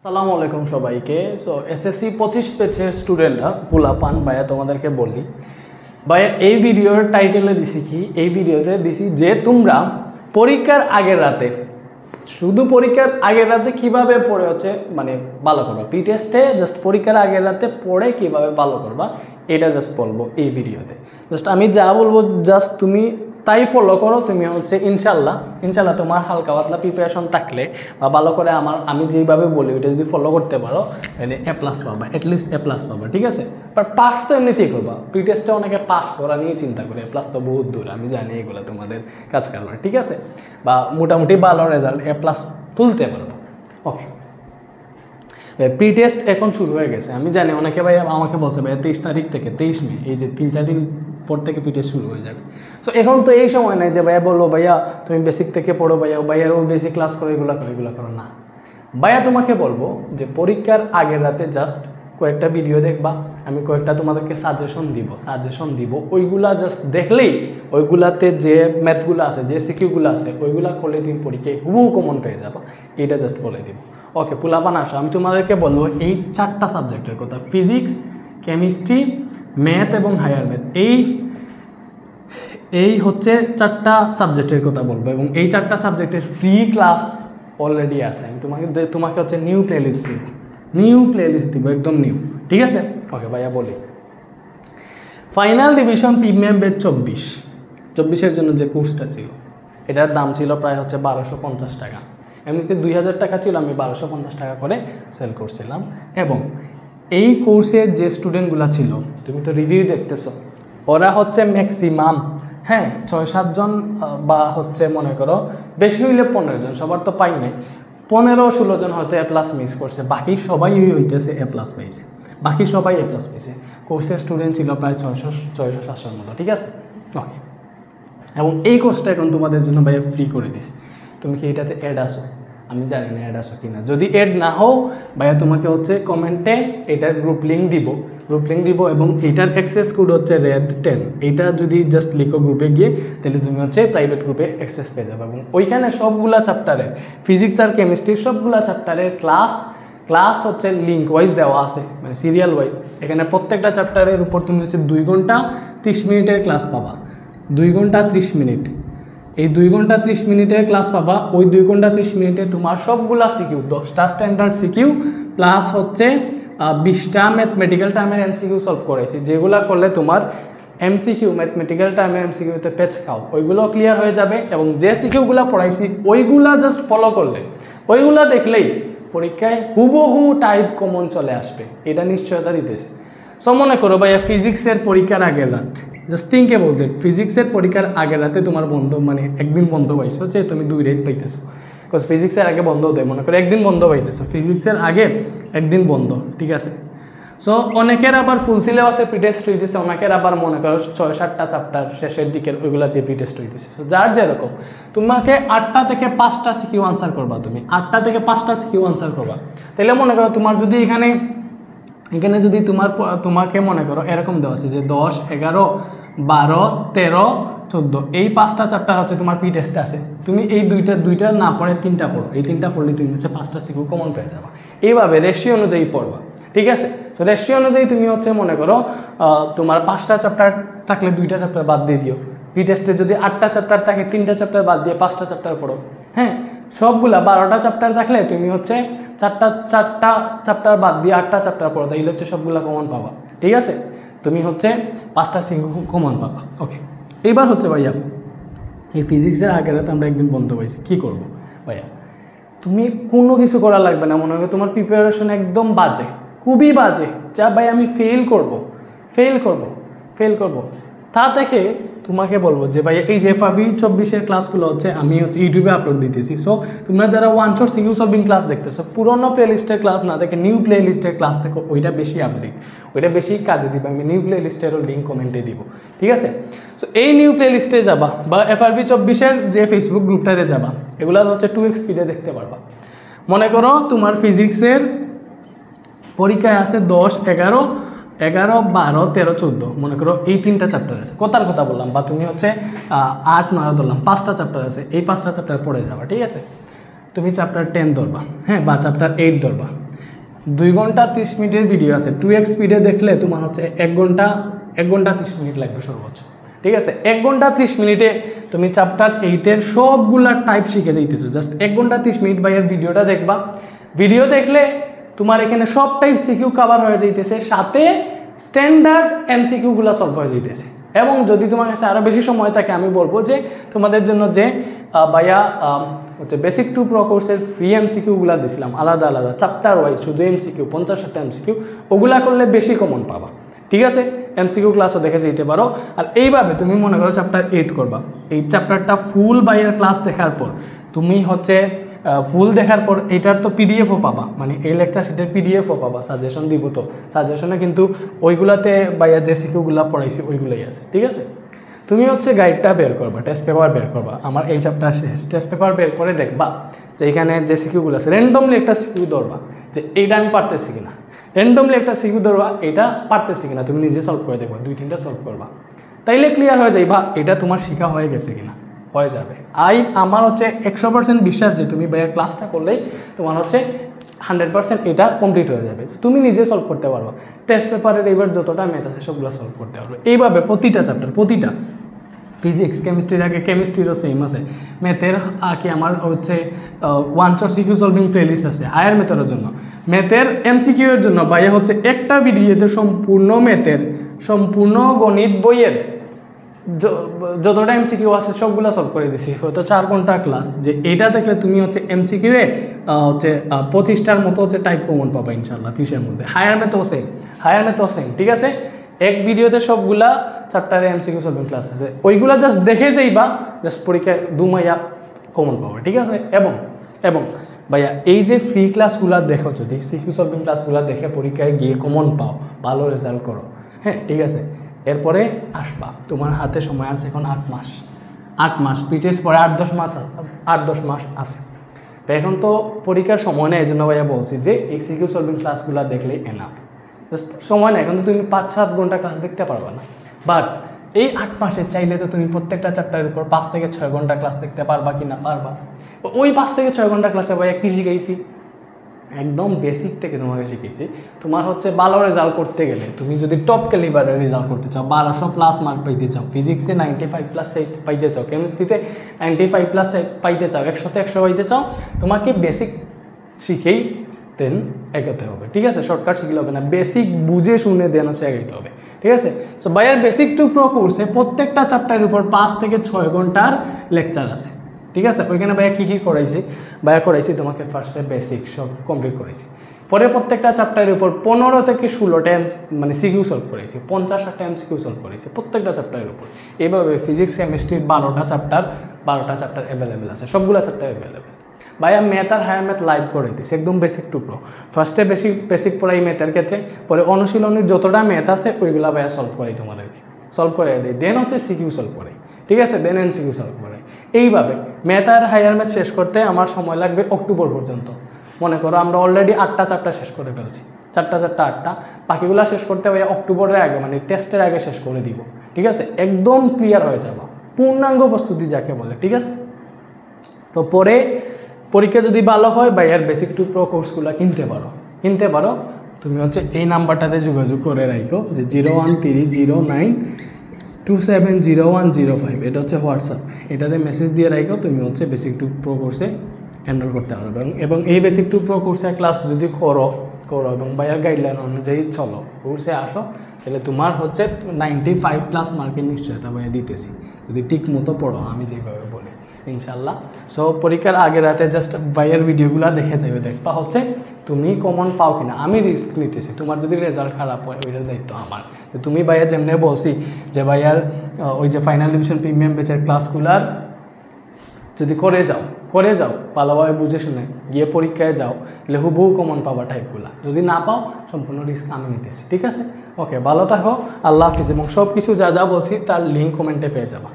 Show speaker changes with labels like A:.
A: আসসালামু আলাইকুম সবাইকে। সো এসএসসি 25 পেজের স্টুডেন্টরা পোলাপান ভাইয়া তোমাদেরকে বলি ভাইয়া, এই ভিডিওর টাইটেলে দিছি কি, এই ভিডিওতে দিছি যে তোমরা পরীক্ষার আগের রাতে, শুধু পরীক্ষার আগের রাতে কিভাবে পড়ে হচ্ছে মানে ভালো করবা, প্রি টেস্টে জাস্ট পরীক্ষার আগের রাতে পড়ে কিভাবে ভালো করবা এটা জাস্ট বলবো এই ভিডিওতে। জাস্ট আমি যা বলবো জাস্ট তুমি তাই ফলো করো। তুমি হচ্ছে ইনশাল্লাহ তোমার হালকা পাতলা প্রিপারেশন থাকলে বা ভালো করে আমি যেইভাবে বলি ওইটা যদি ফলো করতে পারো তাহলে A+ পাবা, অ্যাটলিস্ট A+ পাবা, ঠিক আছে। বাট পাস তো এমনিতেই করবা, প্রি টেস্টে অনেকে পাস করা নিয়ে চিন্তা করে, A+ তো বহুত দূর, আমি জানি এগুলো তোমাদের কাজ কারবার, ঠিক আছে। বা মোটামুটি ভালো রেজাল্ট A+ তুলতে পারবো। ওকে, প্রি টেস্ট এখন শুরু হয়ে গেছে। আমি জানি অনেকে ভাই আমাকে বলছে ভাই 23 তারিখ থেকে 23 মে, এই যে 3-4 দিন পর থেকে প্রি টেস্ট শুরু হয়ে যাবে। সো এখন তো এই সময় নাই যে ভাইয়া বললো ভাইয়া তুমি বেসিক থেকে পড়ো, ভাইয়ারও বেসিক ক্লাস করো, এগুলো করো না। ভাইয়া তোমাকে বলবো যে পরীক্ষার আগের রাতে জাস্ট কয়েকটা ভিডিও দেখবা, আমি কয়েকটা তোমাদেরকে সাজেশন দিব, ওইগুলা জাস্ট দেখলেই ওইগুলাতে যে ম্যাথগুলো আছে, যে সিকিউগুলো আছে, ওইগুলা করলে তুমি পরীক্ষায় হুবহু কমন পেয়ে যাবা, এটা জাস্ট বলে দিব। ওকে পোলাপান আসো, আমি তোমাদেরকে বলবো এই 4টা সাবজেক্টের কথা, ফিজিক্স, কেমিস্ট্রি, ম্যাথ এবং হায়ার ম্যাথ, এই হচ্ছে 4টা সাবজেক্টের কথা বলবো। এবং এই 4টা সাবজেক্টের ফ্রি ক্লাস অলরেডি আছে। আমি তোমাকে হচ্ছে নিউ প্লেলিস্ট দিব, একদম নিউ, ঠিক আছে। ওকে ভাইয়া বলি, ফাইনাল ডিভিশন প্রিমিয়াম ব্যাচ 24-এর জন্য যে কোর্সটা ছিল এটার দাম ছিল প্রায় হচ্ছে 1250 টাকা। এমনিতে 2000 টাকা ছিল, আমি 1250 টাকা করে সেল করছিলাম। এবং এই কোর্সের যে স্টুডেন্টগুলো ছিল, তুমি তো রিভিউ দেখতেছো, ওরা হচ্ছে ম্যাক্সিমাম 6-7 জন বা হচ্ছে মনে করো বেশি হইলে 15 জন, সবার তো পাই নাই, 15-16 জন হয়তো A+ মিস করছে, বাকি সবাই হইতেছে A+ পাইছে, কোর্সের স্টুডেন্ট ছিল প্রায় 600-700 মতো, ঠিক আছে। ওকে, এবং এই কোর্সটা এখন তোমাদের জন্য ভাইয়া ফ্রি করে দিছি। তুমি কি এটাতে অ্যাড আসো? আমি জানি না অ্যাড আসো কি না। যদি অ্যাড না হও ভাইয়া তোমাকে হচ্ছে কমেন্টে এটার গ্রুপ লিঙ্ক দিব এবং এটার অ্যাক্সেস কোড হচ্ছে RED10। এটা যদি জাস্ট লিখো গ্রুপে গিয়ে, তাহলে তুমি হচ্ছে প্রাইভেট গ্রুপে অ্যাক্সেস পেয়ে যাবে। এবং ওইখানে সবগুলা চ্যাপ্টারের, ফিজিক্স আর কেমিস্ট্রির সবগুলা চ্যাপ্টারের ক্লাস হচ্ছে লিঙ্ক ওয়াইজ দেওয়া আছে, মানে সিরিয়াল ওয়াইজ। এখানে প্রত্যেকটা চ্যাপ্টারের উপর তুমি হচ্ছে 2 ঘন্টা 30 মিনিটের ক্লাস পাবা, 2 ঘন্টা 30 মিনিট। এই 2 ঘন্টা 30 মিনিটের ক্লাস পাবা। ওই 2 ঘন্টা 30 মিনিটে তোমার সবগুলা সিকিউ, 10টা স্ট্যান্ডার্ড সিকিউ প্লাস হচ্ছে 20টা ম্যাথমেটিক্যাল টার্মের MCQ সলভ করেছি, যেগুলো করলে তোমার MCQ ম্যাথমেটিক্যাল টার্মের MCQতে পেচ খাও, ওইগুলো ক্লিয়ার হয়ে যাবে। এবং যে সিকিউগুলো পড়াইছি ওইগুলা জাস্ট ফলো করলে, ওইগুলা দেখলেই পরীক্ষায় হুবহু টাইপ কমন চলে আসবে, এটা নিশ্চয়তা দিতেছে। সো মনে করো ভাইয়া ফিজিক্সের পরীক্ষার আগের রাত, জাস্ট থিঙ্ক অ্যাবাউট দ্যাট, ফিজিক্সের পরীক্ষার আগের রাতে তোমার বন্ধ, মানে একদিন বন্ধ পাইছো, যে তুমি 2 রাত পাইতেছো, বিকজ ফিজিক্সের আগে বন্ধ দেয়, মনে করো একদিন বন্ধ পাইতেছো, ফিজিক্সের আগে একদিন বন্ধ, ঠিক আছে। সো অনেকের আবার ফুল সিলেবাসে প্রি টেস্ট হইতেছে, অনেকের আবার মনে করো 6-7টা চ্যাপ্টার শেষের দিকের ওইগুলা দিয়ে প্রি টেস্ট হইতেছে। সো যার যেরকম, তোমাকে 8টা থেকে 5টা সিকিউ আনসার করবা, তুমি 8টা থেকে 5টা সিকিউ আনসার করবা। তাহলে মনে করো তোমার যদি এখানে যদি তোমাকে মনে করো এরকম দেওয়া আছে যে 10, 11, 12, 13, 14 এই 5টা চ্যাপ্টার হচ্ছে তোমার প্রি টেস্টে আছে, তুমি এই দুইটা না পড়ে 3টা পড়ো, এই 3টা পড়লে তুমি হচ্ছে 5টা সিকিউ কমন পেয়ে যাবা। এইভাবে রেশিও অনুযায়ী পড়বা, ঠিক আছে। তো রেশিও অনুযায়ী তুমি হচ্ছে মনে করো তোমার 5টা চ্যাপ্টার থাকলে 2টা চ্যাপ্টার বাদ দিয়ে দিও। প্রি টেস্টে যদি 8টা চ্যাপ্টার থাকে 3টা চ্যাপ্টার বাদ দিয়ে 5টা চ্যাপ্টার পড়ো। হ্যাঁ, সবগুলা 12টা চ্যাপ্টার থাকলে তুমি হচ্ছে 4টা চ্যাপ্টার বাদ দিয়ে 8টা চ্যাপ্টার পড়ো, তাইলে হচ্ছে সবগুলা কমন পাবা, ঠিক আছে। তুমি হচ্ছে 5টা সিকিউ কমন পাবা। ওকে, এইবার হচ্ছে ভাইয়া এই ফিজিক্সের আগের রাতে আমরা একদিন বন্ধ পাইছি, কী করবো ভাইয়া? তুমি কোনো কিছু করা লাগবে না, মনে হয় তোমার প্রিপারেশন একদম বাজে, খুবই বাজে, যা ভাই আমি ফেল করব। তা দেখে তোমাকে বলবো যে ভাই এই যে FRB 24-এর ক্লাসগুলো হচ্ছে আমি হচ্ছে ইউটিউবে আপলোড দিতেছি। সো তোমরা যারা 1 শট সিকিউ সলভিং ক্লাস দেখতেছো, পুরোনো প্লেলিস্টের ক্লাস না দেখে নিউ প্লেলিস্টের ক্লাস দেখো, ওইটা বেশি আপডেট, ওইটা বেশি কাজে দিবে। আমি নিউ প্লেলিস্টেরও লিঙ্ক কমেন্টে দিব, ঠিক আছে। সো এই নিউ প্লেলিস্টে যাবা বা FRB 24-এর যে ফেসবুক গ্রুপটাতে যাবা, এগুলো হচ্ছে 2x স্পিডে দেখতে পারবা। মনে করো তোমার ফিজিক্সের পরীক্ষায় আছে 10, 11, 12, 13, 14, মনে করো এই 3টা চ্যাপ্টার আছে, কথার কথা বললাম, বা তুমি হচ্ছে 8, 9 ধরলাম, 5টা চ্যাপ্টার আছে, এই 5টা চ্যাপ্টার পড়ে যাবা, ঠিক আছে। তুমি চ্যাপ্টার 10 ধরবা, হ্যাঁ, বা চ্যাপ্টার 8 ধরবা। 2 ঘন্টা 30 মিনিটের ভিডিও আছে, 2x স্পিডে দেখলে তোমার হচ্ছে 1 ঘন্টা 30 মিনিট লাগবে সর্বোচ্চ। ঠিক আছে, 1 ঘন্টা 30 মিনিটে তুমি চ্যাপ্টার 8-এর সবগুলা টাইপ শিখে যাইতেছো। জাস্ট 1 ঘন্টা 30 মিনিট ভাইয়ের ভিডিওটা দেখবা, ভিডিও দেখলে তোমার এখানে সব টাইপ সিকিউ কভার হয়ে যাইতেছে, সাথে স্ট্যান্ডার্ড এমসিকিউগুলো সলভ হয়ে যাইতেছে। এবং যদি তোমার কাছে আরও বেশি সময় থাকে, আমি বলবো যে তোমাদের জন্য যে ভাইয়া হচ্ছে বেসিক 2 প্রো কোর্সের ফ্রি এমসিকিউগুলো দিয়েছিলাম আলাদা আলাদা চ্যাপ্টার ওয়াইজ, শুধু এমসিকিউ 50-60টা এমসিকিউ, ওগুলা করলে বেশি কমন পাবা। ঠিক আছে, এমসিকিউ ক্লাসও দেখে যেতে পারো। আর এইভাবে তুমি মনে করো চ্যাপ্টার 8 করবা, এই চ্যাপ্টারটা ফুল ভাইয়ের ক্লাস দেখার পর তুমি হচ্ছে ফুল দেখার পর এটার তো পিডিএফও পাবা, মানে এই লেকচার সেটার পিডিএফও পাবা, সাজেশন দিব তো, সাজেশনে কিন্তু ওইগুলাতে ভাইয়া যে সিকিউগুলো পড়াইছি ওইগুলোই আছে। ঠিক আছে, তুমি হচ্ছে গাইডটা বের করবা, টেস্ট পেপার বের করবা, আমার এই চ্যাপ্টার শেষ, টেস্ট পেপার বের করে দেখবা যে এখানে যে সিকিউগুলো আছে, র্যান্ডমলি একটা সিকিউ ধরবা যে এইটা আমি পারতেছি কিনা, র্যান্ডমলি একটা সিকিউ ধরবা এটা পারতেছি কিনা, তুমি নিজে সলভ করে দেখবা, 2-3টা সলভ করবা, তাইলে ক্লিয়ার হয়ে যাইবা এটা তোমার শিখা হয়ে গেছে কিনা, হয়ে যাবে। আমার হচ্ছে 100% বিশ্বাস যে তুমি ভাইয়ের ক্লাসটা করলেই তোমার হচ্ছে 100% এটা কমপ্লিট হয়ে যাবে, তুমি নিজে সলভ করতে পারবা। টেস্ট পেপারের এবার যতটা ম্যাথ আছে সবগুলো সলভ করতে পারবে। এইভাবে প্রতিটা চ্যাপ্টার, প্রতিটা ফিজিক্স, কেমিস্ট্রির আগে কেমিস্ট্রিরও সেম আছে, ম্যাথের আগে আমার হচ্ছে 1 শট সিকিউ সলভিং প্লেলিস্ট আছে হায়ার ম্যাথের জন্য। ম্যাথের এমসিকিউ এর জন্য ভাইয়া হচ্ছে একটা ভিডিওতে সম্পূর্ণ ম্যাথের, সম্পূর্ণ গণিত বইয়ের যতটা এমসিকিউ আছে সবগুলো সলভ করে দিছি, হয়তো 4 ঘন্টা ক্লাস, যে এটা দেখলে তুমি হচ্ছে এমসিকিউ এ হচ্ছে 25টার মতো হচ্ছে টাইপ কমন পাবা ইনশাল্লাহ 30-এর মধ্যে। হায়ার ম্যাথও সেম, ঠিক আছে। এক ভিডিওতে সবগুলা চ্যাপ্টারে এমসিকিউ সলভিং ক্লাস আছে, ওইগুলা জাস্ট দেখে যাইবা, জাস্ট পরীক্ষায় 2 মাইয়া কমন পাবা। ঠিক আছে, এবং ভাইয়া এই যে ফ্রি ক্লাসগুলো দেখো, যদি সিকিউ সলভিং ক্লাসগুলো দেখে পরীক্ষায় গিয়ে কমন পাও, ভালো রেজাল্ট করো, হ্যাঁ ঠিক আছে, এরপরে আসবা, তোমার হাতে সময় আছে এখন 8 মাস পিটিএস পরে 8-10 মাস আছে। তো এখন তো পরীক্ষার সময় নেই, এই জন্য ভাইয়া বলছি যে এই সিকিউ সলভিং ক্লাসগুলো দেখলেই এনাফ, জাস্ট সময় নেই, এখন তো তুমি 5-7 ঘন্টা ক্লাস দেখতে পারবে না, বাট এই 8 মাসে চাইলে তো তুমি প্রত্যেকটা চ্যাপ্টারের উপর 5 থেকে 6 ঘন্টা ক্লাস দেখতে পারবা কি না পারবা। ওই 5 থেকে 6 ঘন্টা ক্লাসে ভাইয়া কী শিখাইছি, একদম বেসিক থেকে তোমাকে শিখেছি। তোমার হচ্ছে ভালো রেজাল্ট করতে গেলে, তুমি যদি টপ ক্যালিবারের রেজাল্ট করতে চাও, 1200+ মার্ক পাইতে চাও, ফিজিক্সে 95+ পাইতে চাও, কেমিস্ট্রিতে 95+ পাইতে চাও, 100-তে 100 পাইতে চাও, তোমাকে বেসিক শিখেই দেন এগোতে হবে। ঠিক আছে, শর্টকাট শিখলে হবে না, বেসিক বুঝে শুনে দেন হচ্ছে এগোতে হবে। ঠিক আছে, সো ভাইয়ার বেসিক 2 প্রো কোর্সে প্রত্যেকটা চ্যাপ্টারের উপর 5 থেকে 6 ঘন্টার লেকচার আছে। ঠিক আছে, ওইখানে ভাইয়া কী করাইছি, তোমাকে ফার্স্টে বেসিক সব কমপ্লিট করাইছি, পরে প্রত্যেকটা চ্যাপ্টারের উপর 15 থেকে 16টা মানে সিকিউ সলভ করেছি, 50-60টা এমসিকিউ সলভ করেছি প্রত্যেকটা চ্যাপ্টারের উপর। এইভাবে ফিজিক্স কেমিস্ট্রির 12টা চ্যাপ্টার অ্যাভেলেবেল আছে, সবগুলো চ্যাপ্টার অ্যাভেলেবেল। ভাইয়া ম্যাথ আর হায়ার ম্যাথ লাইভ করে দিচ্ছি, একদম বেসিক 2 প্রো। ফার্স্টে বেসিক পড়াই ম্যাথের ক্ষেত্রে, পরে অনুশীলনের যতটা ম্যাথ আছে ওইগুলো ভাইয়া সলভ করাই, তোমাদেরকে সলভ করে দিই, দেন হচ্ছে সিকিউ সলভ করাই। ঠিক আছে, দেন এমসিকিউ সলভ করাই। এইভাবে ম্যাথ আর হায়ার ম্যাথ শেষ করতে আমার সময় লাগবে অক্টোবর পর্যন্ত। মনে করো আমরা অলরেডি 8টা চ্যাপ্টার শেষ করে ফেলছি, 8টা, বাকিগুলো শেষ করতে ভাইয়া অক্টোবরের আগে, মানে টেস্টের আগে শেষ করে দিব। ঠিক আছে, একদম ক্লিয়ার হয়ে যাবা, পূর্ণাঙ্গ প্রস্তুতি যাকে বলে। ঠিক আছে, তো পরে পরীক্ষা যদি ভালো হয় ভাইয়ার বেসিক 2 প্রো কোর্সগুলো কিনতে পারো। তুমি হচ্ছে এই নাম্বারটাতে যোগাযোগ করে রাখো, যে 01309270105, এটা হচ্ছে হোয়াটসঅ্যাপ, এটাতে মেসেজ দিয়ে রাখো, তুমি হচ্ছে বেসিক 2 প্রো কোর্সে এনরোল করতে পারবে। এবং এই বেসিক 2 প্রো কোর্সের ক্লাস যদি করো এবং ভাইয়ার গাইডলাইন অনুযায়ী চলো, কোর্সে আসো, তাহলে তোমার হচ্ছে 95+ মার্কের নিশ্চয়তা ভাইয়া দিতেছি, যদি ঠিক মতো পড়ো আমি যেভাবে বলি ইনশাল্লাহ। সো পরীক্ষার আগে রাতে জাস্ট ভাইয়ের ভিডিওগুলো দেখে যাবে, দেখবা হচ্ছে তুমি কমন পাও কিনা। আমি রিস্ক নিতেছি, তোমার যদি রেজাল্ট খারাপ হয় ওইটার দায়িত্ব আমার। তুমি ভাইয়া যেমনি বলছি যে ভাইয়ার ওই যে ফাইনাল ডিভিশন প্রিমিয়াম ব্যাচের ক্লাসগুলার যদি করে যাও ভালোভাবে বুঝে শুনে গিয়ে পরীক্ষায় যাও, তাহলে হুবহু কমন পাবা টাইপগুলা। যদি না পাও সম্পূর্ণ রিস্ক আমি নিতেছি। ঠিক আছে, ওকে, ভালো থাকো, আল্লাহ হাফিজ। এবং সব কিছু যা বলছি তার লিঙ্ক কমেন্টে পেয়ে যাবা।